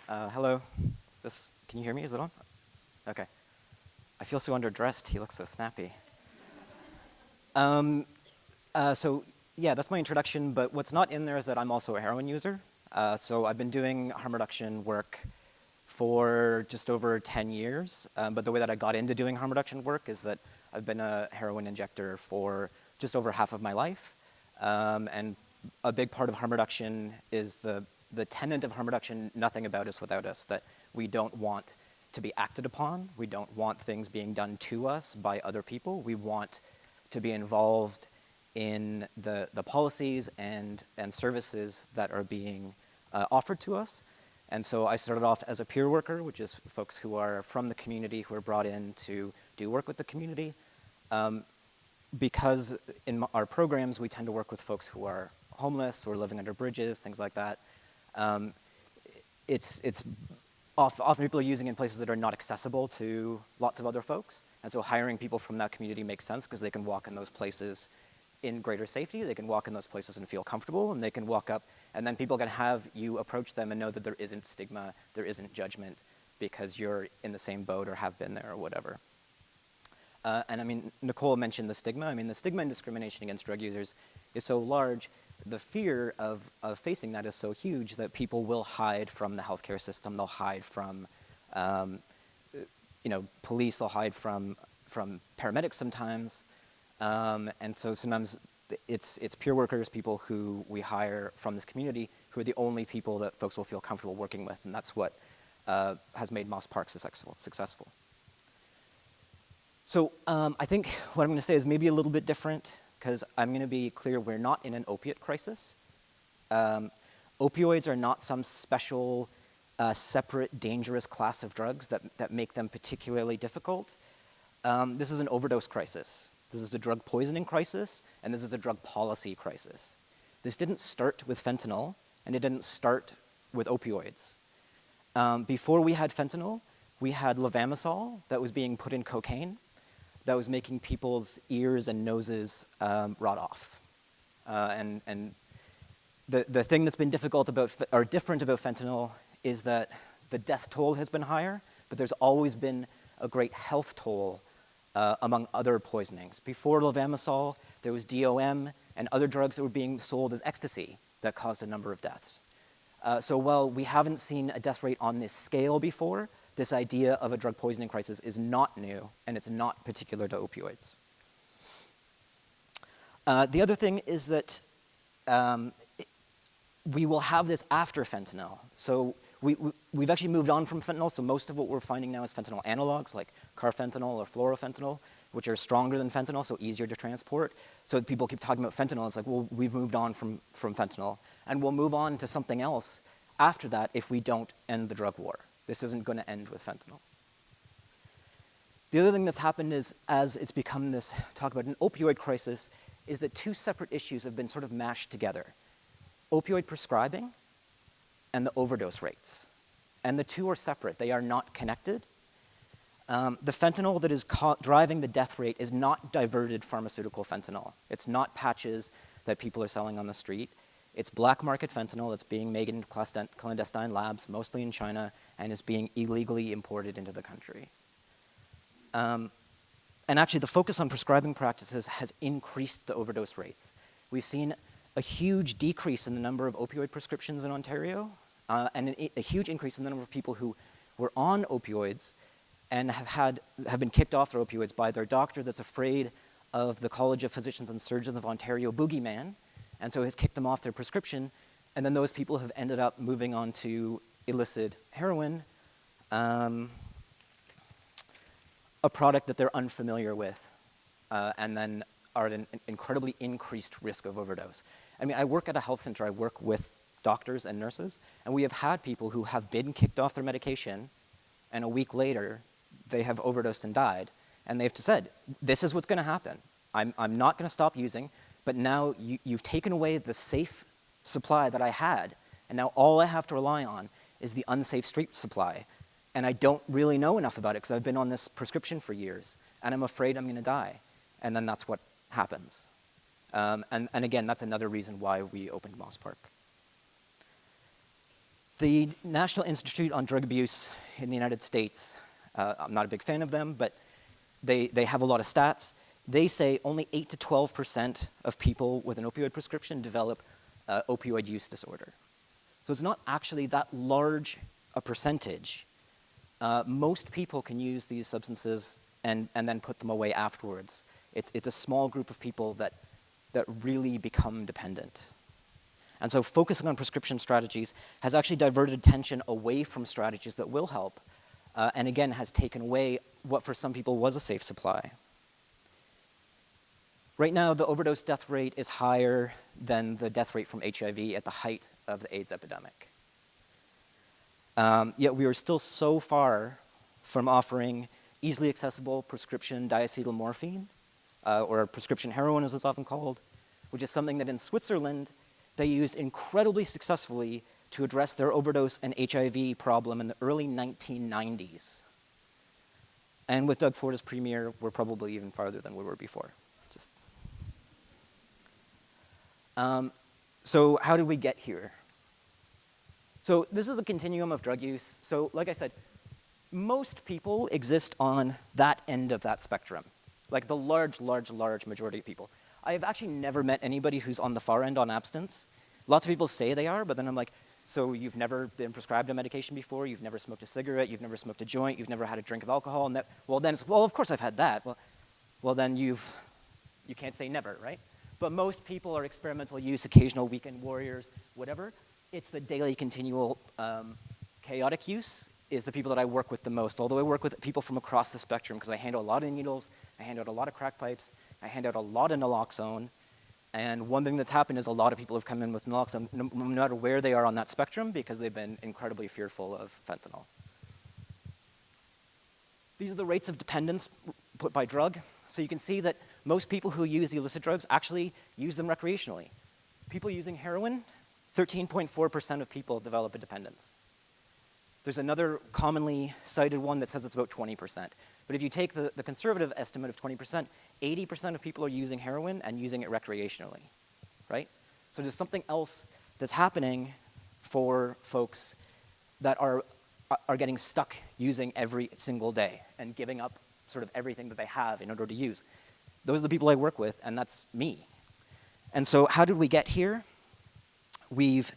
Hello. Can you hear me? Is it on? Okay. I feel so underdressed. He looks so snappy. Um, so, yeah, that's my introduction, but what's not in there is that I'm also a heroin user. So I've been doing harm reduction work for just over 10 years, but the way that I got into doing harm reduction work is that I've been a heroin injector for just over half of my life. And a big part of harm reduction is the tenet of harm reduction, nothing about us without us, that we don't want to be acted upon. We don't want things being done to us by other people. We want to be involved in the policies and services that are being offered to us. And so I started off as a peer worker, which is folks who are from the community who are brought in to do work with the community. Because in our programs, we tend to work with folks who are homeless or living under bridges, things like that. It's often people are using it in places that are not accessible to lots of other folks. And so hiring people from that community makes sense because they can walk in those places in greater safety. They can walk in those places and feel comfortable, and they can walk up, and then people can have you approach them and know that there isn't stigma, there isn't judgment, because you're in the same boat or have been there or whatever. And I mean, Nicole mentioned the stigma. I mean, the stigma and discrimination against drug users is so large. The fear of facing that is so huge that people will hide from the healthcare system. They'll hide from, police. They'll hide from paramedics sometimes. And so sometimes it's peer workers, people who we hire from this community, who are the only people that folks will feel comfortable working with. And that's what has made Moss Park successful. So I think what I'm going to say is maybe a little bit different, because I'm going to be clear, we're not in an opiate crisis. Opioids are not some special, separate, dangerous class of drugs that make them particularly difficult. This is an overdose crisis. This is a drug poisoning crisis, and this is a drug policy crisis. This didn't start with fentanyl, and it didn't start with opioids. Before we had fentanyl, we had levamisole that was being put in cocaine, that was making people's ears and noses rot off. And the thing that's been difficult about, or different about fentanyl is that the death toll has been higher, but there's always been a great health toll among other poisonings. Before levamisole, there was DOM and other drugs that were being sold as ecstasy that caused a number of deaths. So while we haven't seen a death rate on this scale before, this idea of a drug poisoning crisis is not new, and it's not particular to opioids. The other thing is that we will have this after fentanyl. So we've actually moved on from fentanyl, so most of what we're finding now is fentanyl analogs, like carfentanil or fluorofentanyl, which are stronger than fentanyl, so easier to transport. So people keep talking about fentanyl, it's like, well, we've moved on from fentanyl, and we'll move on to something else after that if we don't end the drug war. This isn't going to end with fentanyl. The other thing that's happened is, as it's become this talk about an opioid crisis, is that two separate issues have been sort of mashed together. Opioid prescribing and the overdose rates. And the two are separate. They are not connected. The fentanyl that is driving the death rate is not diverted pharmaceutical fentanyl. It's not patches that people are selling on the street. It's black market fentanyl that's being made in clandestine labs, mostly in China, and is being illegally imported into the country. And actually, the focus on prescribing practices has increased the overdose rates. We've seen a huge decrease in the number of opioid prescriptions in Ontario, and a huge increase in the number of people who were on opioids and have been kicked off their opioids by their doctor that's afraid of the College of Physicians and Surgeons of Ontario boogeyman, and so has kicked them off their prescription, and then those people have ended up moving on to illicit heroin, a product that they're unfamiliar with, and then are at an incredibly increased risk of overdose. I mean, I work at a health center, I work with doctors and nurses, and we have had people who have been kicked off their medication, and a week later, they have overdosed and died, and they've said, this is what's gonna happen. I'm not gonna stop using, but now you've taken away the safe supply that I had, and now all I have to rely on is the unsafe street supply. And I don't really know enough about it because I've been on this prescription for years, and I'm afraid I'm gonna die. And then that's what happens. And again, that's another reason why we opened Moss Park. The National Institute on Drug Abuse in the United States, I'm not a big fan of them, but they have a lot of stats. They say only 8 to 12% of people with an opioid prescription develop opioid use disorder. So it's not actually that large a percentage. Most people can use these substances and then put them away afterwards. It's a small group of people that really become dependent. And so focusing on prescription strategies has actually diverted attention away from strategies that will help, and again has taken away what for some people was a safe supply. Right now, the overdose death rate is higher than the death rate from HIV at the height of the AIDS epidemic. Yet we are still so far from offering easily accessible prescription diacetylmorphine, or prescription heroin as it's often called, which is something that in Switzerland they used incredibly successfully to address their overdose and HIV problem in the early 1990s. And with Doug Ford as premier, we're probably even farther than we were before. So how did we get here? So this is a continuum of drug use. So like I said, most people exist on that end of that spectrum, like the large majority of people. I have actually never met anybody who's on the far end on abstinence. Lots of people say they are, but then I'm like, so you've never been prescribed a medication before, you've never smoked a cigarette, you've never smoked a joint, you've never had a drink of alcohol, and well, of course I've had that. Well, then you can't say never, right? But most people are experimental use, occasional weekend warriors, whatever. It's the daily continual chaotic use is the people that I work with the most, although I work with people from across the spectrum because I handle a lot of needles, I hand out a lot of crack pipes, I hand out a lot of naloxone, and one thing that's happened is a lot of people have come in with naloxone, no matter where they are on that spectrum, because they've been incredibly fearful of fentanyl. These are the rates of dependence put by drug. So you can see that most people who use the illicit drugs actually use them recreationally. People using heroin, 13.4% of people develop a dependence. There's another commonly cited one that says it's about 20%. But if you take the conservative estimate of 20%, 80% of people are using heroin and using it recreationally, right? So there's something else that's happening for folks that are getting stuck using every single day and giving up sort of everything that they have in order to use. Those are the people I work with, and that's me. And so how did we get here? We've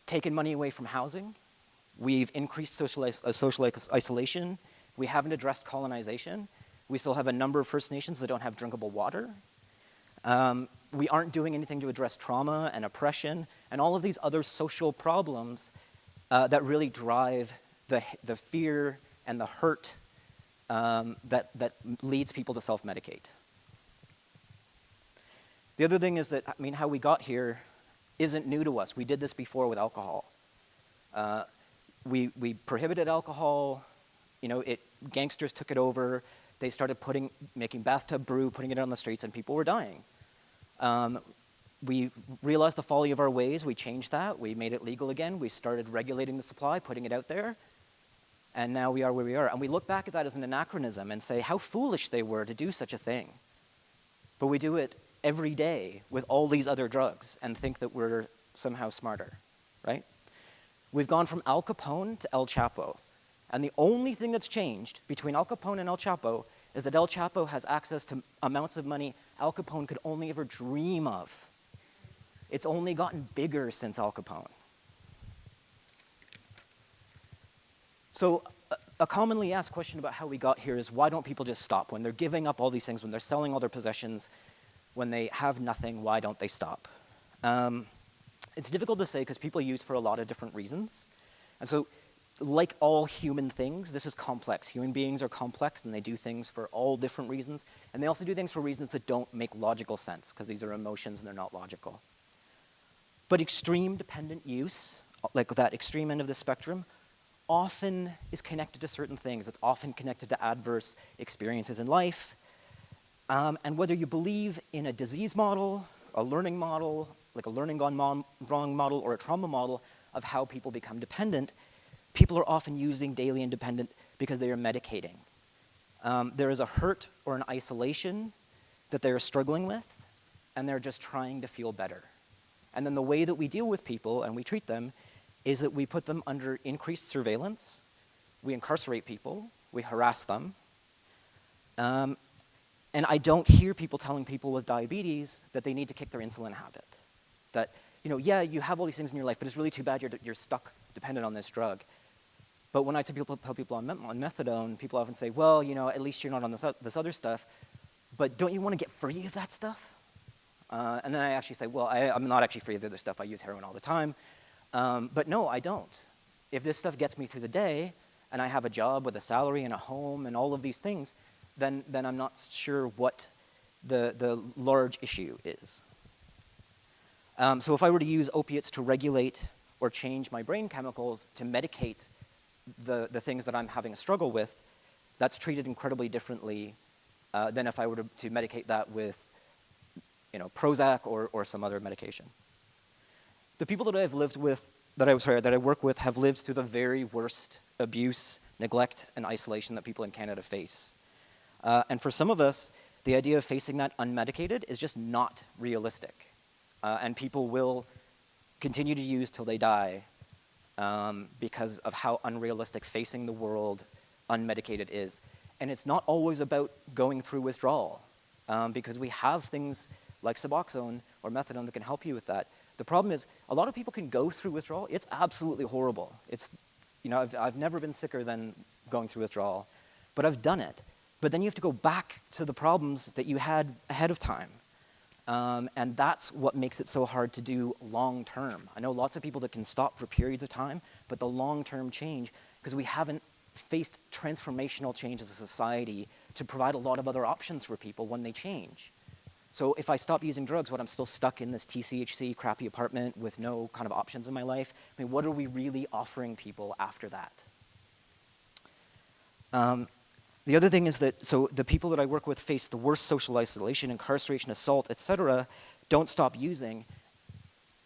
taken money away from housing. We've increased social isolation. We haven't addressed colonization. We still have a number of First Nations that don't have drinkable water. We aren't doing anything to address trauma and oppression and all of these other social problems that really drive the fear and the hurt that leads people to self-medicate. The other thing is that, I mean, how we got here isn't new to us. We did this before with alcohol. We prohibited alcohol. You know, gangsters took it over. They started making bathtub brew, putting it on the streets, and people were dying. We realized the folly of our ways. We changed that. We made it legal again. We started regulating the supply, putting it out there. And now we are where we are. And we look back at that as an anachronism and say how foolish they were to do such a thing. But we do it every day with all these other drugs and think that we're somehow smarter, right? We've gone from Al Capone to El Chapo. And the only thing that's changed between Al Capone and El Chapo is that El Chapo has access to amounts of money Al Capone could only ever dream of. It's only gotten bigger since Al Capone. So a commonly asked question about how we got here is why don't people just stop? When they're giving up all these things, when they're selling all their possessions, when they have nothing, why don't they stop? It's difficult to say because people use for a lot of different reasons. And so like all human things, this is complex. Human beings are complex and they do things for all different reasons. And they also do things for reasons that don't make logical sense because these are emotions and they're not logical. But extreme dependent use, like that extreme end of the spectrum, often is connected to certain things. It's often connected to adverse experiences in life. And whether you believe in a disease model, a learning model, like a learning gone wrong model, or a trauma model of how people become dependent, people are often using daily independent because they are medicating. There is a hurt or an isolation that they are struggling with, and they're just trying to feel better. And then the way that we deal with people and we treat them is that we put them under increased surveillance, we incarcerate people, we harass them, and I don't hear people telling people with diabetes that they need to kick their insulin habit. That, yeah, you have all these things in your life, but it's really too bad you're stuck dependent on this drug. But when I tell people on methadone, people often say, well, at least you're not on this other stuff, but don't you want to get free of that stuff? And then I actually say, well, I'm not actually free of the other stuff. I use heroin all the time. But no, I don't. If this stuff gets me through the day, and I have a job with a salary and a home and all of these things, then I'm not sure what the large issue is. So if I were to use opiates to regulate or change my brain chemicals to medicate the things that I'm having a struggle with, that's treated incredibly differently than if I were to medicate that with Prozac or some other medication. The people that that I work with have lived through the very worst abuse, neglect, and isolation that people in Canada face. And for some of us, the idea of facing that unmedicated is just not realistic. And people will continue to use till they die because of how unrealistic facing the world unmedicated is. And it's not always about going through withdrawal, because we have things like Suboxone or methadone that can help you with that. The problem is, a lot of people can go through withdrawal. It's absolutely horrible. I've never been sicker than going through withdrawal, but I've done it. But then you have to go back to the problems that you had ahead of time. And that's what makes it so hard to do long term. I know lots of people that can stop for periods of time, but the long-term change, because we haven't faced transformational change as a society to provide a lot of other options for people when they change. So if I stop using drugs, I'm still stuck in this TCHC crappy apartment with no kind of options in my life. I mean, what are we really offering people after that? The other thing is that, so the people that I work with face the worst social isolation, incarceration, assault, etc., don't stop using,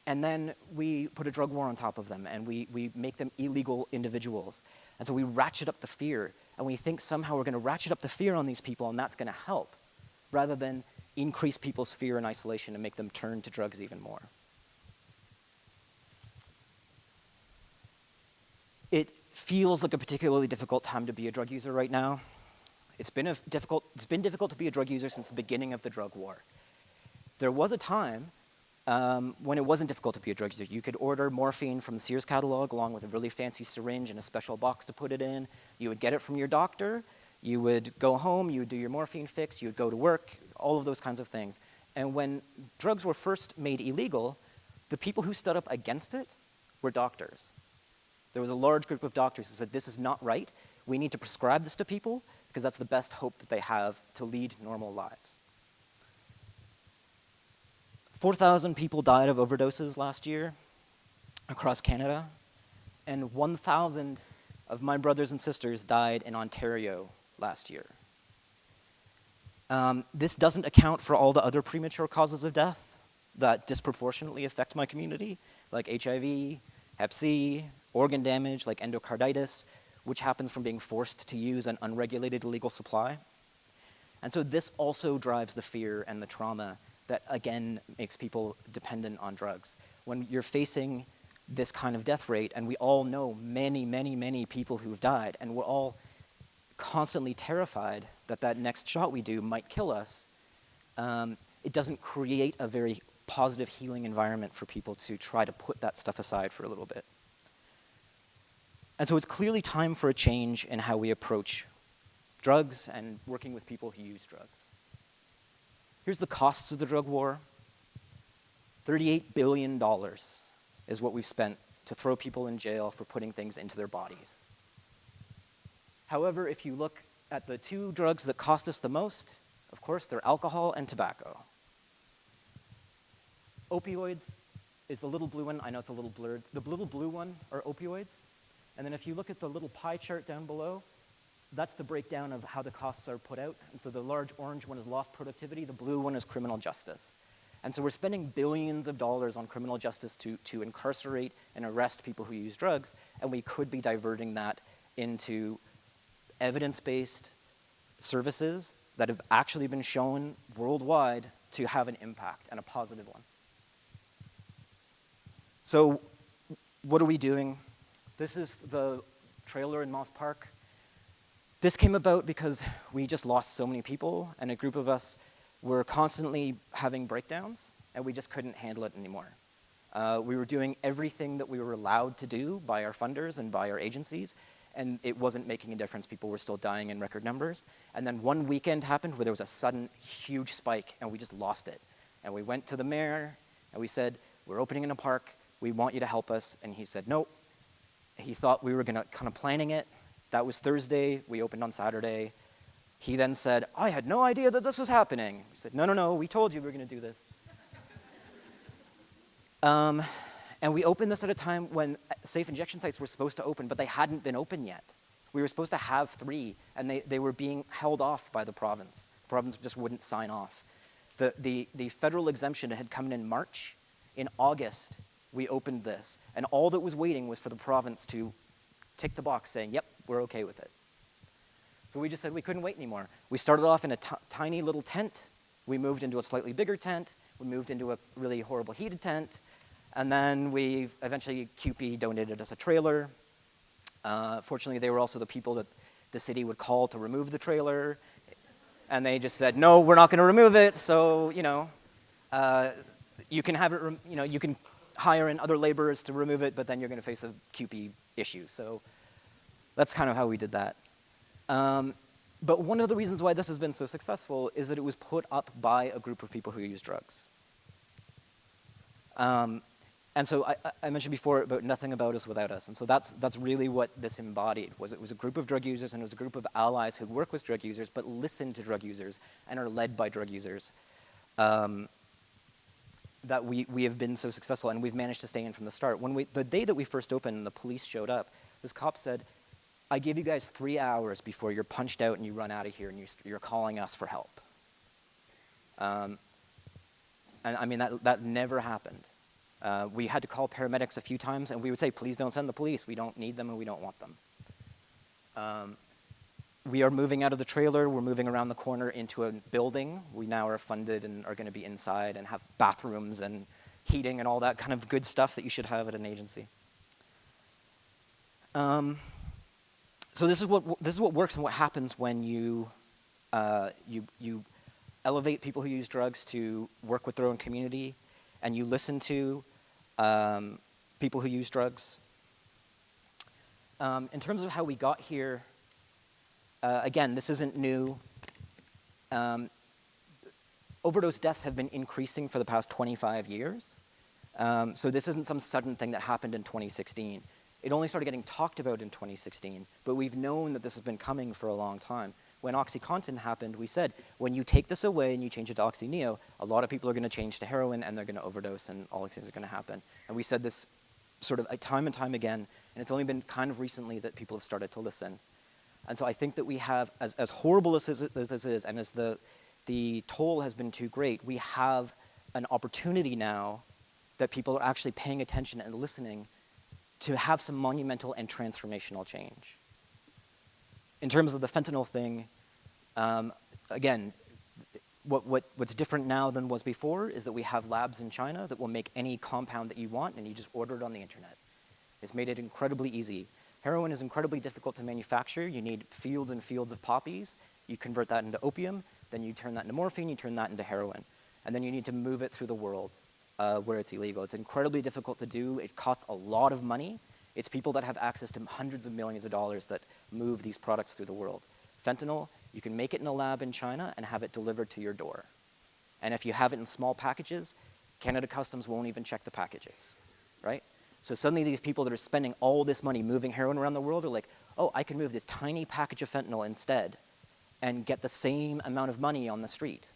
and then we put a drug war on top of them, and we make them illegal individuals. And so we ratchet up the fear, and we think somehow we're going to ratchet up the fear on these people, and that's going to help, rather than increase people's fear and isolation and make them turn to drugs even more. It feels like a particularly difficult time to be a drug user right now. It's been difficult to be a drug user since the beginning of the drug war. There was a time when it wasn't difficult to be a drug user. You could order morphine from the Sears catalog along with a really fancy syringe and a special box to put it in. You would get it from your doctor. You would go home, you would do your morphine fix, you would go to work, all of those kinds of things. And when drugs were first made illegal, the people who stood up against it were doctors. There was a large group of doctors who said, this is not right. We need to prescribe this to people because that's the best hope that they have to lead normal lives. 4,000 people died of overdoses last year across Canada, and 1,000 of my brothers and sisters died in Ontario last year. This doesn't account for all the other premature causes of death that disproportionately affect my community, like HIV, Hep C, organ damage like endocarditis, which happens from being forced to use an unregulated illegal supply. And so this also drives the fear and the trauma that, again, makes people dependent on drugs. When you're facing this kind of death rate, and we all know many, many, many people who've died, and we're all constantly terrified that that next shot we do might kill us, it doesn't create a very positive healing environment for people to try to put that stuff aside for a little bit. And so it's clearly time for a change in how we approach drugs and working with people who use drugs. Here's the costs of the drug war. $38 billion is what we've spent to throw people in jail for putting things into their bodies. However, if you look at the two drugs that cost us the most, of course, they're alcohol and tobacco. Opioids is the little blue one. I know it's a little blurred. The little blue one are opioids. And then if you look at the little pie chart down below, that's the breakdown of how the costs are put out. And so the large orange one is lost productivity. The blue one is criminal justice. And so we're spending billions of dollars on criminal justice to incarcerate and arrest people who use drugs, and we could be diverting that into evidence-based services that have actually been shown worldwide to have an impact, and a positive one. So what are we doing? This is the trailer in Moss Park. This came about because we just lost so many people, and a group of us were constantly having breakdowns, and we just couldn't handle it anymore. We were doing everything that we were allowed to do by our funders and by our agencies, and it wasn't making a difference. People were still dying in record numbers. And then one weekend happened where there was a sudden huge spike, and we just lost it. And we went to the mayor, and we said, we're opening in a park, we want you to help us. And he said, nope. He thought we were gonna kind of planning it. That was Thursday, we opened on Saturday. He then said, I had no idea that this was happening. He said, no, we told you we were gonna do this. And we opened this at a time when safe injection sites were supposed to open, but they hadn't been open yet. We were supposed to have 3, and they were being held off by the province. The province just wouldn't sign off. The federal exemption had come in March. In August, we opened this, and all that was waiting was for the province to tick the box saying, yep, we're okay with it. So we just said we couldn't wait anymore. We started off in a tiny little tent. We moved into a slightly bigger tent. We moved into a really horrible heated tent. And then we eventually, CUPE donated us a trailer. Fortunately, they were also the people that the city would call to remove the trailer. And they just said, no, we're not going to remove it. So, you can have it, you can hire in other laborers to remove it, but then you're going to face a CUPE issue. So that's kind of how we did that. But one of the reasons why this has been so successful is that it was put up by a group of people who use drugs. And so I mentioned before about nothing about us without us. And so that's really what this embodied. It was a group of drug users, and it was a group of allies who work with drug users but listen to drug users and are led by drug users that we have been so successful, and we've managed to stay in from the start. The day that we first opened and the police showed up, this cop said, I give you guys 3 hours before you're punched out and you run out of here and you're calling us for help. And I mean, that never happened. We had to call paramedics a few times, and we would say, please don't send the police. We don't need them, and we don't want them. We are moving out of the trailer. We're moving around the corner into a building. We now are funded and are going to be inside and have bathrooms and heating and all that kind of good stuff that you should have at an agency. So this is what works and what happens when you elevate people who use drugs to work with their own community, and you listen to people who use drugs. In terms of how we got here, again, this isn't new. Overdose deaths have been increasing for the past 25 years. So this isn't some sudden thing that happened in 2016. It only started getting talked about in 2016, but we've known that this has been coming for a long time. When OxyContin happened, we said, when you take this away and you change it to OxyNeo, a lot of people are going to change to heroin and they're going to overdose and all these things are going to happen. And we said this sort of time and time again, and it's only been kind of recently that people have started to listen. And so I think that we have, as horrible as this is, and as the toll has been too great, we have an opportunity now that people are actually paying attention and listening to have some monumental and transformational change. In terms of the fentanyl thing, again, what's different now than was before is that we have labs in China that will make any compound that you want, and you just order it on the internet. It's made it incredibly easy. Heroin is incredibly difficult to manufacture. You need fields and fields of poppies. You convert that into opium, then you turn that into morphine, you turn that into heroin. And then you need to move it through the world where it's illegal. It's incredibly difficult to do. It costs a lot of money. It's people that have access to hundreds of millions of dollars that move these products through the world. Fentanyl, you can make it in a lab in China and have it delivered to your door. And if you have it in small packages, Canada Customs won't even check the packages, right? So suddenly these people that are spending all this money moving heroin around the world are like, oh, I can move this tiny package of fentanyl instead and get the same amount of money on the street.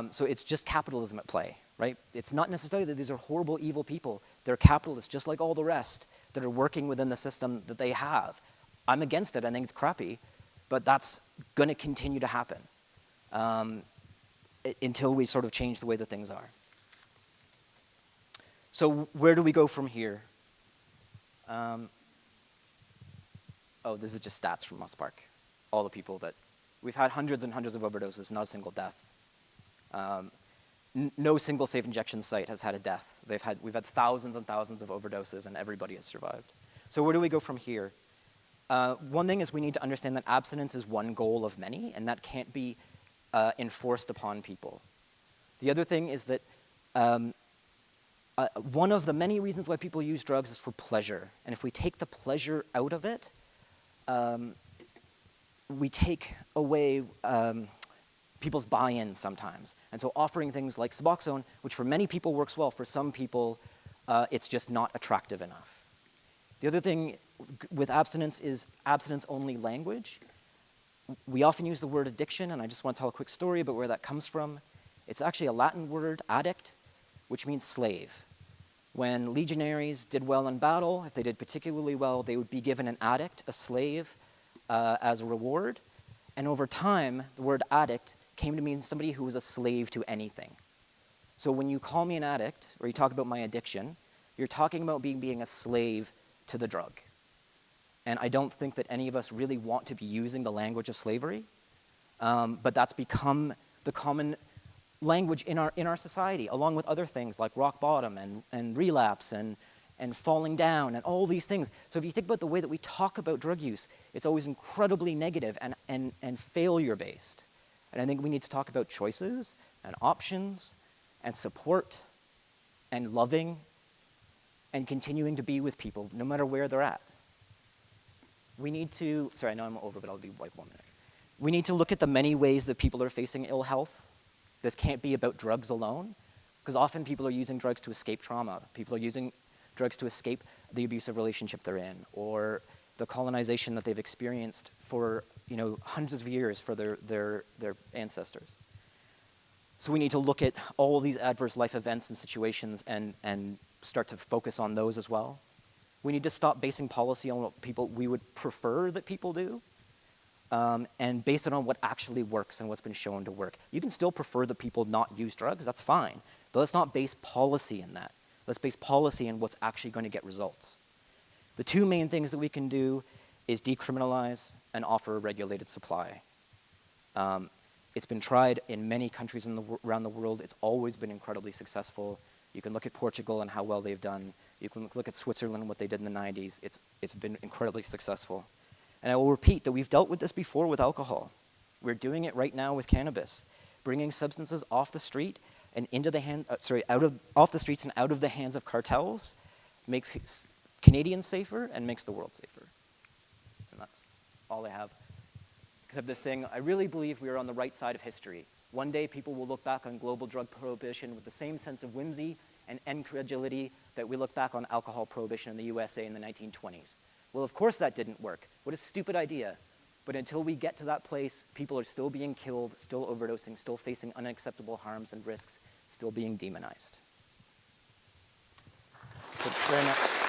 So it's just capitalism at play, right? It's not necessarily that these are horrible, evil people. They're capitalists just like all the rest that are working within the system that they have. I'm against it. I think it's crappy, but that's going to continue to happen until we sort of change the way that things are. So where do we go from here? Oh, this is just stats from Moss Park. All the people that, we've had hundreds and hundreds of overdoses, not a single death. no single safe injection site has had a death. We've had thousands and thousands of overdoses, and everybody has survived. So where do we go from here? One thing is we need to understand that abstinence is one goal of many, and that can't be enforced upon people. The other thing is that one of the many reasons why people use drugs is for pleasure. And if we take the pleasure out of it, we take away people's buy-in sometimes. And so offering things like Suboxone, which for many people works well, for some people, it's just not attractive enough. The other thing with abstinence is abstinence-only language. We often use the word addiction, and I just want to tell a quick story about where that comes from. It's actually a Latin word, addict, which means slave. When legionaries did well in battle, if they did particularly well, they would be given an addict, a slave, as a reward. And over time, the word addict came to mean somebody who was a slave to anything. So when you call me an addict, or you talk about my addiction, you're talking about being a slave to the drug. And I don't think that any of us really want to be using the language of slavery, but that's become the common language in our society, along with other things like rock bottom and relapse and falling down and all these things. So if you think about the way that we talk about drug use, it's always incredibly negative and failure-based. And I think we need to talk about choices and options and support and loving and continuing to be with people no matter where they're at. We need to, sorry, I know I'm over, but I'll be like 1 minute. We need to look at the many ways that people are facing ill health. This can't be about drugs alone, because often people are using drugs to escape trauma. People are using drugs to escape the abusive relationship they're in, or the colonization that they've experienced for hundreds of years for their ancestors. So we need to look at all these adverse life events and situations and start to focus on those as well. We need to stop basing policy on what we would prefer that people do, and base it on what actually works and what's been shown to work. You can still prefer that people not use drugs, that's fine, but let's not base policy in that. Let's base policy on what's actually going to get results. The two main things that we can do is decriminalize and offer a regulated supply. It's been tried in many countries around the world. It's always been incredibly successful. You can look at Portugal and how well they've done. You can look at Switzerland and what they did in the 90s. It's been incredibly successful. And I will repeat that we've dealt with this before with alcohol. We're doing it right now with cannabis, bringing substances off the street and into the off the streets and out of the hands of cartels makes Canadians safer and makes the world safer. And that's all I have. Except this thing, I really believe we are on the right side of history. One day people will look back on global drug prohibition with the same sense of whimsy and incredulity that we look back on alcohol prohibition in the USA in the 1920s. Well, of course that didn't work. What a stupid idea. But until we get to that place, people are still being killed, still overdosing, still facing unacceptable harms and risks, still being demonized. Thanks very much.